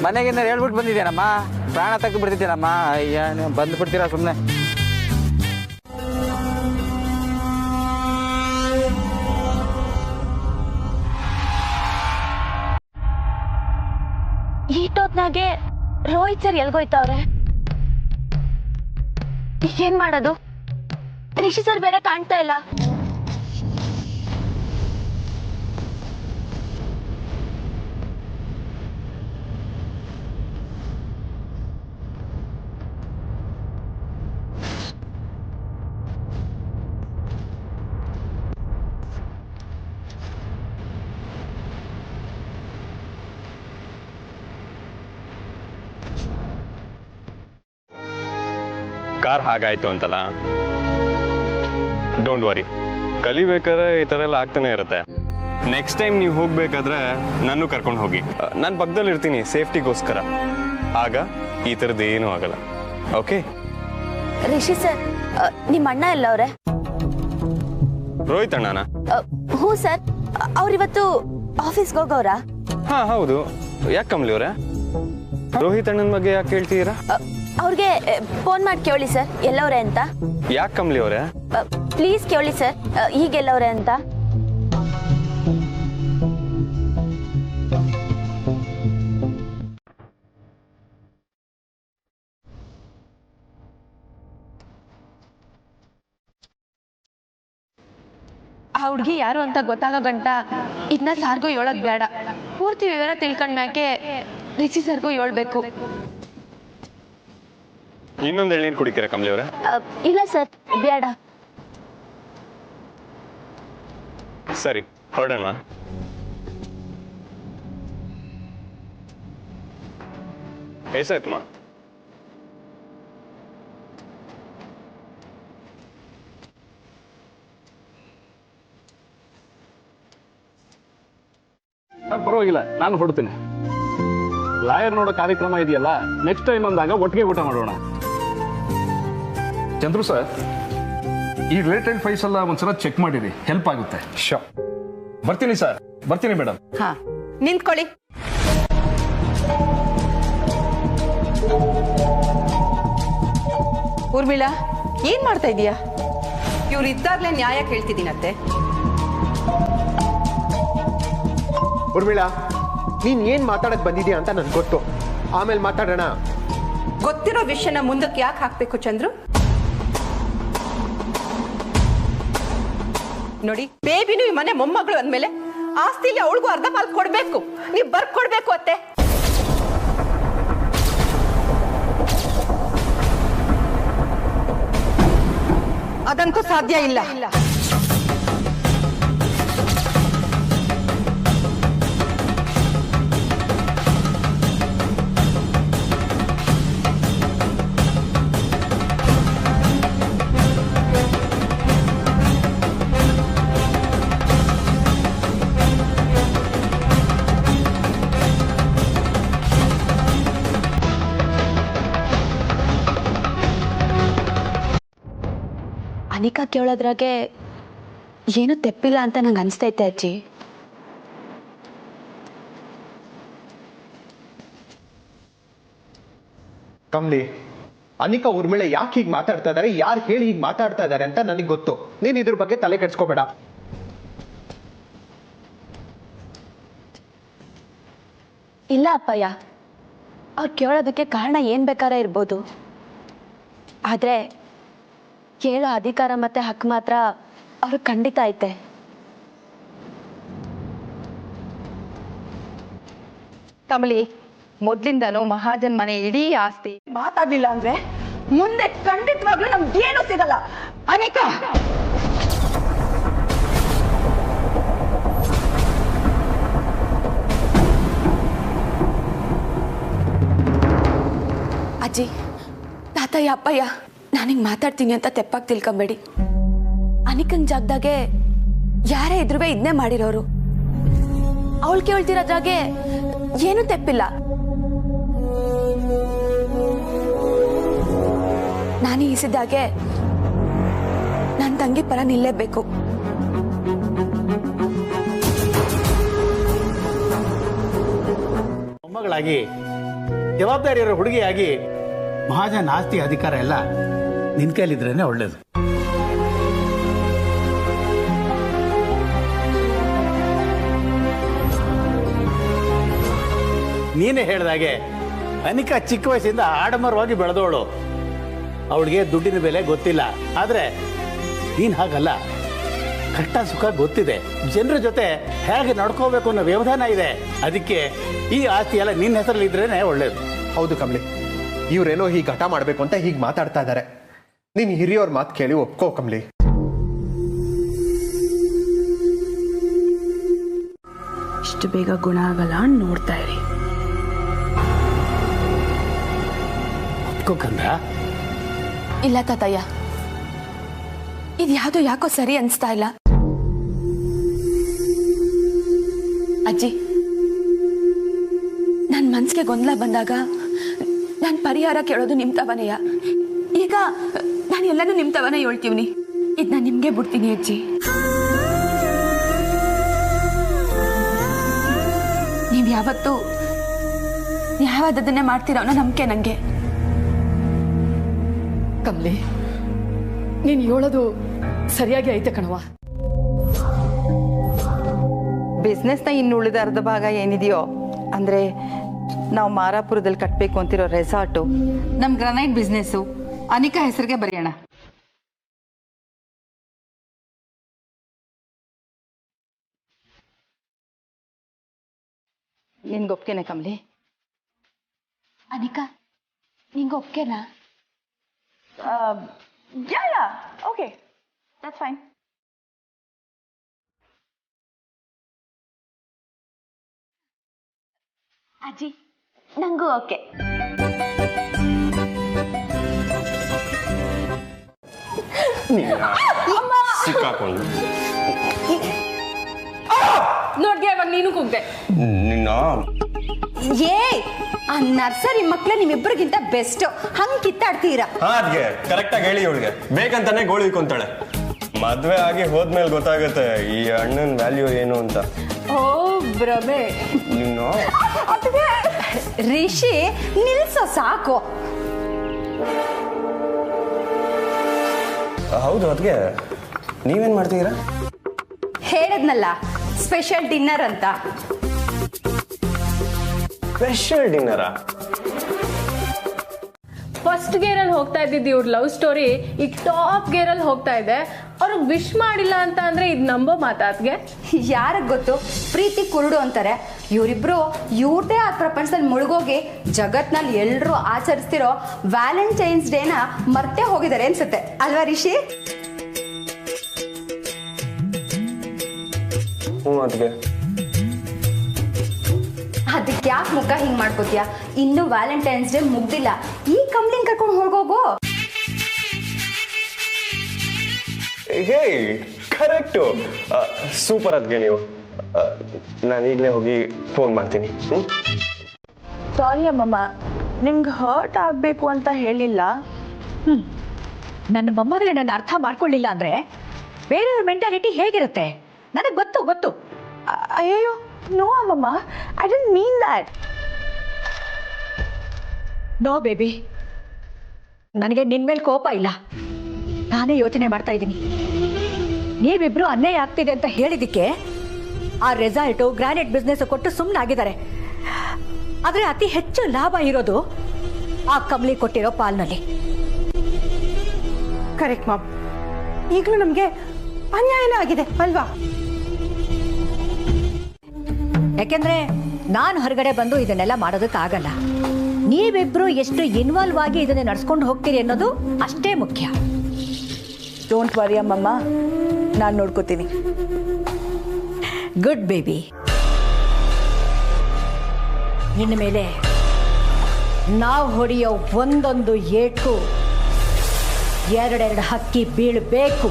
ಮನೆಗಿಂದ ಹೇಳ್ಬಿಟ್ಟು ಬಂದಿದ್ದೇನಮ್ಮ, ಪ್ರಾಣ ತೆಗೆದು ಬಿಡ್ತಿದ್ದೇನಮ್ಮ. ಅಯ್ಯ, ನೀವು ಬಂದು ಬಿಡ್ತೀರಾ ಸುಮ್ಮನೆ. ಈಟೋತ್ನಾಗೆ ರೋಹಿತ್ ಸರ್ ಎಲ್ಗೋಯ್ತವ್ರೆ? ಏನ್ ಮಾಡೋದು? ರಿಷಿ ಸರ್ ಬೇರೆ ಕಾಣ್ತಾ ಇಲ್ಲ. ಕಾರ್ ಹಾಗಾಯ್ತು ಅಂತಲ್ಲ. ಡೋಂಟ್ ವರಿ, ಕಲಿಬೇಕಾದ್ರೆ ಈ ಥರ ಎಲ್ಲ ಆಗ್ತಾನೆ ಇರುತ್ತೆ. ನೆಕ್ಸ್ಟ್ ಟೈಮ್ ನೀವು ಹೋಗ್ಬೇಕಾದ್ರೆ ನನ್ನೂ ಕರ್ಕೊಂಡು ಹೋಗಿ. ನಾನು ಪಕ್ಕದಲ್ಲಿ ಇರ್ತೀನಿ ಸೇಫ್ಟಿಗೋಸ್ಕರ. ಆಗ ಈ ಥರದ್ದು ಏನೂ ಆಗಲ್ಲ. ಓಕೆ ರಿಷಿ ಸರ್, ನಿಮ್ಮ ಅಣ್ಣ ಎಲ್ಲ ಅವ್ರೆ? ರೋಹಿತ್ ಅಣ್ಣನ? ಹ್ಞೂ ಸರ್, ಅವ್ರಿವತ್ತು ಆಫೀಸ್ಗೆ ಹೋಗೋರಾ? ಹಾ ಹೌದು. ಯಾಕೆ ಕಮಲಿ ಅವರೇ, ರೋಹಿತ್ ಅಣ್ಣನ ಬಗ್ಗೆ ಯಾಕೆ ಹೇಳ್ತೀರಾ? ಅವ್ರಿಗೆ ಫೋನ್ ಮಾಡಿ ಕೇಳಿ ಸರ್ ಎಲ್ಲವ್ರೆ ಅಂತ. ಯಾಕೆ ಕಮಲಿ ಅವರೇ? ಪ್ಲೀಸ್ ಕೇಳಿ ಸರ್ ಈಗೆಲ್ಲವ್ರೆ ಅಂತ. ಆ ಹುಡುಗಿ ಯಾರು ಅಂತ ಗೊತ್ತಾಗೋ ಗಂಟ ಇದನ್ನ ಸಾರ್ಗೂ ಹೇಳೋದು ಬೇಡ. ಪೂರ್ತಿ ವಿವರ ತಿಳ್ಕೊಂಡ್ಮ್ಯಾಕೆ ರಿಷಿ ಸರ್ಗೂ ಹೇಳ್ಬೇಕು. ಇನ್ನೊಂದು ಎಳ್ನೀರು ಕುಡಿತೀರಾ ಕಮಲಿ ಅವರೇ? ಇಲ್ಲ ಸರ್, ಬೇಡ. ಸರಿ, ಹೊರಡೋಣ. ಎಷ್ಟಾಯ್ತಮ್ಮ? ಪರವಾಗಿಲ್ಲ, ನಾನು ಹೊಡ್ತೀನಿ. ಲಾಯರ್ ನೋಡೋ ಕಾರ್ಯಕ್ರಮ ಇದೆಯಲ್ಲ, ನೆಕ್ಸ್ಟ್ ಟೈಮ್ ಅಂದಾಗ ಒಟ್ಟಿಗೆ ಊಟ ಮಾಡೋಣ. ಚಂದ್ರು ಸರ್, ಈ ರಿಲೇಟೆಡ್ ಫೈಲ್ಸ್ ಎಲ್ಲ ಒಂದ್ಸಲ ಚೆಕ್ ಮಾಡಿರಿ, ಹೆಲ್ಪ್ ಆಗುತ್ತೆ. ಶೋ, ಬರ್ತೀನಿ ಸರ್. ಬರ್ತೀನಿ ಮೇಡಮ್. ಹಾ, ನಿಂತ್ಕೊಳ್ಳಿ. ಊರ್ಮಿಳಾ, ಏನ್ ಮಾಡ್ತಾ ಇದೀಯಾ? ಇವ್ರು ಇದ್ದಾಗ್ಲೇ ನ್ಯಾಯ ಕೇಳ್ತಿದ್ದೀನತ್ತೆ. ಊರ್ಮಿಳಾ, ನೀನ್ ಏನ್ ಮಾತಾಡಕ್ ಬಂದಿದ್ಯಾ ಅಂತ ನನ್ಗೆ ಗೊತ್ತು. ಆಮೇಲೆ ಮಾತಾಡೋಣ. ಗೊತ್ತಿರೋ ವಿಷಯನ ಮುಂದಕ್ಕೆ ಯಾಕೆ ಹಾಕ್ಬೇಕು ಚಂದ್ರು? ನೋಡಿ, ಬೇಬಿನೂ ಈ ಮನೆ ಮೊಮ್ಮಗಳು ಅಂದ್ಮೇಲೆ ಆಸ್ತಿಲಿ ಅವಳಿಗೂ ಅರ್ಧ ಪಾಲ್ ಕೊಡ್ಬೇಕು. ನೀವ್ ಬರ್ಕೊಡ್ಬೇಕು ಅತ್ತೆ. ಅದಂತೂ ಸಾಧ್ಯ ಇಲ್ಲ. ಅನಿಕಾ ಕೇಳೋದ್ರಾಗೆ ಏನು ತೆಪ್ಪಿಲ್ಲ ಅಂತ ನಂಗೆ ಅನಿಸ್ತೈತೆ ಅಜ್ಜಿ. ಕಮ್ಲಿ, ಅನಿಕಾ ಊರ್ಮಿಳೆ ಯಾಕೆ ಹೀಗೆ ಮಾತಾಡ್ತಾ ಇದಾರೆ, ಯಾರು ಹೇಳಿ ಹೀಗೆ ಮಾತಾಡ್ತಾ ಇದಾರೆ ಅಂತ ನನಗೆ ಗೊತ್ತು. ನೀನ್ ಇದ್ರ ಬಗ್ಗೆ ತಲೆ ಕೆಡ್ಸ್ಕೋಬೇಡ. ಇಲ್ಲ ಅಪ್ಪಯ್ಯ, ಅವ್ರು ಕೇಳೋದಕ್ಕೆ ಕಾರಣ ಏನು ಬೇಕಾರ ಇರ್ಬೋದು. ಆದರೆ ಕೇಳೋ ಅಧಿಕಾರ ಮತ್ತು ಹಕ್ಕು ಮಾತ್ರ ಅವ್ರಿಗೆ ಖಂಡಿತ ಐತೆ. ಕಮಲಿ, ಮೊದ್ಲಿಂದನೂ ಮಹಾಜನ್ ಮನೆ ಇಡೀ ಆಸ್ತಿ ಮಾತಾಡ್ಲಿಲ್ಲ ಅಂದ್ರೆ ಮುಂದೆ ಖಂಡಿತವಾಗ್ಲೂ ನಮ್ಗೇನು ಸಿಗಲ್ಲ. ಅನಿಕಾ, ಅಜ್ಜಿ, ತಾತಯ್ಯ, ಅಪ್ಪಯ್ಯ, ನಾನಿಂಗೆ ಮಾತಾಡ್ತೀನಿ ಅಂತ ತೆಪ್ಪಾಗಿ ತಿಳ್ಕೊಂಬೇಡಿ. ಅನಿಕನ್ ಜಾಗದಾಗೆ ಯಾರೇ ಇದ್ರೂ ಇದನ್ನೇ ಮಾಡಿರೋರು. ಅವಳು ಕೇಳ್ತಿರೋದ್ರಾಗೆ ಏನೂ ತೆಪ್ಪಿಲ್ಲ. ನಾನು ಈಸಿದಾಗೆ ನನ್ನ ತಂಗಿ ಪರ ನಿಲ್ಲೇಬೇಕು. ಮೊಮ್ಮಗಳಾಗಿ ಜವಾಬ್ದಾರಿ ಇರೋ ಹುಡುಗಿಯಾಗಿ ಮಹಾಜನ್ ಆಸ್ತಿ ಅಧಿಕಾರ ಎಲ್ಲ ನಿನ್ ಕೈಲಿದ್ರೇನೆ ಒಳ್ಳೇದು. ನೀನೇ ಹೇಳ್ದಾಗೆ ಅನಿಕಾ ಚಿಕ್ಕ ವಯಸ್ಸಿಂದ ಆಡಂಬರವಾಗಿ ಬೆಳೆದವಳು. ಅವಳಿಗೆ ದುಡ್ಡಿನ ಬೆಲೆ ಗೊತ್ತಿಲ್ಲ. ಆದ್ರೆ ನೀನ್ ಹಾಗಲ್ಲ, ಕಷ್ಟ ಸುಖ ಗೊತ್ತಿದೆ. ಜನರ ಜೊತೆ ಹೇಗೆ ನಡ್ಕೋಬೇಕು ಅನ್ನೋ ವ್ಯವಧಾನ ಇದೆ. ಅದಕ್ಕೆ ಈ ಆಸ್ತಿ ಎಲ್ಲ ನಿನ್ನ ಹೆಸರಲ್ಲಿ ಇದ್ರೇನೆ ಒಳ್ಳೇದು. ಹೌದು ಕಮ್ಲಿ, ಇವ್ರೇನೋ ಹೀಗೆ ಹಠ ಮಾಡ್ಬೇಕು ಅಂತ ಹೀಗೆ ಮಾತಾಡ್ತಾ ಇದ್ದಾರೆ. ನೀನ್ ಹಿರಿಯವ್ರ ಮಾತು ಕೇಳಿ ಒಪ್ಕೋ ಕಮ್ಲಿ. ಇಷ್ಟು ಬೇಗ ಗುಣ ಆಗಲ್ಲ, ನೋಡ್ತಾ ಇರಿ. ಒಪ್ಕೋ ಕಂದ, ಇಲ್ಲ ತಾತಯ್ಯ, ಇದ್ಯಾವುದೋ ಯಾಕೋ ಸರಿ ಅನಿಸ್ತಾ ಇಲ್ಲ. ಅಜ್ಜಿ, ನನ್ನ ಮನ್ಸಿಗೆ ಗೊಂದಲ ಬಂದಾಗ ನಾನು ಪರಿಹಾರ ಕೇಳೋದು ನಿಮ್ಮ ತವನೆಯ. ಈಗ ನಾನು ಎಲ್ಲನೂ ನಿಮ್ಮ ತವನೇ ಹೇಳ್ತೀವಿ. ಇದು ನಾನು ನಿಮಗೆ ಬಿಡ್ತೀನಿ ಅಜ್ಜಿ. ನೀವು ಯಾವತ್ತೂ ನ್ಯಾಯವಾದದನ್ನೇ ಮಾಡ್ತೀರೋ ಅನ್ನೋ ನಂಬಿಕೆ ನನಗೆ. ಕಮಲಿ, ನೀನು ಹೇಳೋದು ಸರಿಯಾಗಿ ಐತೆ ಕಣವ. ಬಿಸ್ನೆಸ್ನ ಇನ್ನು ಉಳಿದ ಅರ್ಧ ಭಾಗ ಏನಿದೆಯೋ ಅಂದರೆ ನಾವು ಮಾರಾಪುರದಲ್ಲಿ ಕಟ್ಟಬೇಕು ಅಂತಿರೋ ರೆಸಾರ್ಟು, ನಮ್ಮ ಗ್ರಾನೈಟ್ ಬಿಸ್ನೆಸ್ಸು ಅನಿಕಾ ಹೆಸರಿಗೆ ಬರೆಯೋಣ. ನಿನ್ಗೆ ಒಪ್ಕೆನೆ ಕಮಲಿ? ಅನಿಕಾ, ನಿಂಗೆ ಒಪ್ಕೆನಾ? Okay, that's fine. ಅಜ್ಜಿ, ನಂಗೂ ಓಕೆ. ಸಿಕ್ಕಾಕೊಂಡು ನೋಡ್ದೆ ಅವಾಗ ನೀನು ಕೂಗ್ದೆ. ನಿನ್ನ ಏ, ಆ ನರ್ಸರಿ ಮಕ್ಳು ನಿಮ್ಮಿಬ್ಬರಿಗಿಂತ ಬೆಸ್ಟ್. ಹಂಗ್ ಕಿತ್ತಾಡ್ತೀರಾ? ಅದ್ಗೆ ಕರೆಕ್ಟಾಗಿ ಹೇಳಿ. ಇವಳಿಗೆ ಬೇಕಂತಾನೆ ಗೋಳಿ ಇಕ್ಕೊಂತಾಳೆ. ಮದ್ವೆ ಆಗಿ ಹೋದ್ಮೇಲೆ ಗೊತ್ತಾಗುತ್ತೆ ಈ ಅಣ್ಣನ ವ್ಯಾಲ್ಯೂ ಏನು ಅಂತ. ಓ ಭ್ರಮೆ. ನೀನು ರಿಷಿ, ನಿಲ್ಸೋ ಸಾಕು. ಹೌದು, ಅದ್ಗೆ ನೀವೇನ್ ಮಾಡ್ತೀರಾ? ಹೇಳದ್ನಲ್ಲ, ಸ್ಪೆಷಲ್ ಡಿನ್ನರ್ ಅಂತ. ಸ್ಪೆಷಲ್ ಡಿನ್ನರಾ? ಫಸ್ಟ್ ಗೇರಲ್ಲಿ ಹೋಗ್ತಾ ಇದ್ದಿದ್ದು ಇವ್ರ ಲವ್ ಸ್ಟೋರಿ ಈಗ ಟಾಪ್ ಗೇರಲ್ಲಿ ಹೋಗ್ತಾ ಇದೆ. ಅವ್ರಿಗೆ ವಿಶ್ ಮಾಡಿಲ್ಲ ಅಂತ ಅಂದ್ರೆ ಇದು ನಂಬೋ ಮಾತಾತ್ಗೆ? ಯಾರಿಗೆ ಗೊತ್ತು, ಪ್ರೀತಿ ಕುರುಡು ಅಂತಾರೆ. ಇವರಿಬ್ರು ಇವ್ರದೇ ಆ ಪ್ರಪಂಚದಲ್ಲಿ ಮುಳುಗೋಗಿ ಜಗತ್ನಲ್ಲಿ ಎಲ್ಲರೂ ಆಚರಿಸ್ತಿರೋ ವ್ಯಾಲೆಂಟೈನ್ಸ್ ಡೇನ ಮರ್ತೇ ಹೋಗಿದ್ದಾರೆ ಅನ್ಸುತ್ತೆ ಅಲ್ವಾ ರಿಷಿ? ಅದಕ್ಕೆ ಯಾಕೆ ಮುಖ ಹಿಂಗ್ ಮಾಡ್ಕೋತೀಯ? ಇನ್ನು ವ್ಯಾಲೆಂಟೈನ್ಸ್ ಡೇ ಮುಗ್ದಿಲ್ಲ. ಈ ಕಂಪ್ಲೇಂಟ್ ಕರ್ಕೊಂಡು ಹೋಗೋಗೋ. ಹೇ, ಕರೆಕ್ಟು, ಸೂಪರ್. ಅದ್ಗೆ ನೀವು ನಾನು ಈಗಲೇ ಹೋಗಿ ಫೋನ್ ಮಾಡ್ತೀನಿ. ಸಾರಿ ಅಮ್ಮಮ್ಮ, ನಿಮ್ಗೆ ಹರ್ಟ್ ಆಗಬೇಕು ಅಂತ ಹೇಳಿಲ್ಲ. ನನ್ನ ಮೊಮ್ಮಗಳೇ ನನ್ನ ಅರ್ಥ ಮಾಡ್ಕೊಳ್ಳಿಲ್ಲ ಅಂದ್ರೆ ಬೇರೆಯವ್ರ ಮೆಂಟಾಲಿಟಿ ಹೇಗಿರುತ್ತೆ ನನಗೆ ಗೊತ್ತು. ಅಯ್ಯೋ, ನೋ ಅಮ್ಮಮ್ಮ, I didn't mean that. No baby, ನನಗೆ ನಿನ್ ಮೇಲೆ ಕೋಪ ಇಲ್ಲ. ನಾನೇ ಯೋಚನೆ ಮಾಡ್ತಾ ಇದ್ದೀನಿ. ನೀವಿಬ್ರು ಅನ್ಯಾಯ ಆಗ್ತಿದೆ ಅಂತ ಹೇಳಿದಕ್ಕೆ ಆ ರೆಸಾರ್ಟು ಗ್ರಾನೈಟ್ ಬಿಸ್ನೆಸ್ ಕೊಟ್ಟು ಸುಮ್ಮನಾಗಿದ್ದಾರೆ. ಆದರೆ ಅತಿ ಹೆಚ್ಚು ಲಾಭ ಇರೋದು ಆ ಕಮಲಿ ಕೊಟ್ಟಿರೋ ಪಾಲ್ನಲ್ಲಿ. ಕರೆಕ್ಟ್ ಮಾಮ್, ಈಗಲೂ ನಮಗೆ ಅನ್ಯಾಯನೇ ಆಗಿದೆ ಅಲ್ವಾ? ಯಾಕೆಂದ್ರೆ ನಾನು ಹೊರಗಡೆ ಬಂದು ಇದನ್ನೆಲ್ಲ ಮಾಡೋದಕ್ಕಾಗಲ್ಲ. ನೀವಿಬ್ರು ಎಷ್ಟು ಇನ್ವಾಲ್ವ್ ಆಗಿ ಇದನ್ನ ನಡ್ಸ್ಕೊಂಡು ಹೋಗ್ತೀರಿ ಅನ್ನೋದು ಅಷ್ಟೇ ಮುಖ್ಯ. ಡೋಂಟ್ ವರಿ ಅಮ್ಮಮ್ಮ, ನಾನು ನೋಡ್ಕೋತೀನಿ. Good baby. ಇನ್ನು ಮೇಲೆ ನಾವು ಹೊಡೆಯೋ ಒಂದೊಂದು ಏಟು ಎರಡೆರಡು ಹಕ್ಕಿ ಬೀಳಬೇಕು.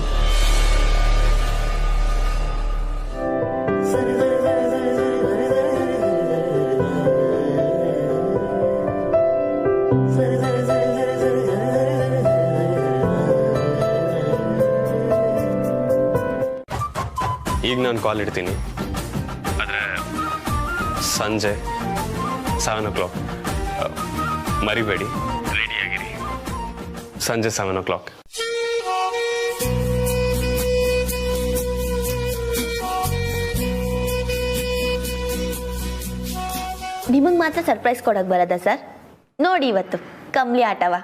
ಈಗ ನಾನು ಕಾಲ್ ಇಡ್ತೀನಿ, ಆದರೆ ಸಂಜೆ 7 o'clock ಮರಿಬೇಡಿ, ರೆಡಿಯಾಗಿರಿ. ಸಂಜೆ 7 o'clock. ನಿಮಗೆ ಮಾತ್ರ ಸರ್ಪ್ರೈಸ್ ಕೊಡೋಕೆ ಬರೋದಾ ಸರ್? ನೋಡಿ ಇವತ್ತು ಕಮ್ಲಿ ಆಟವ.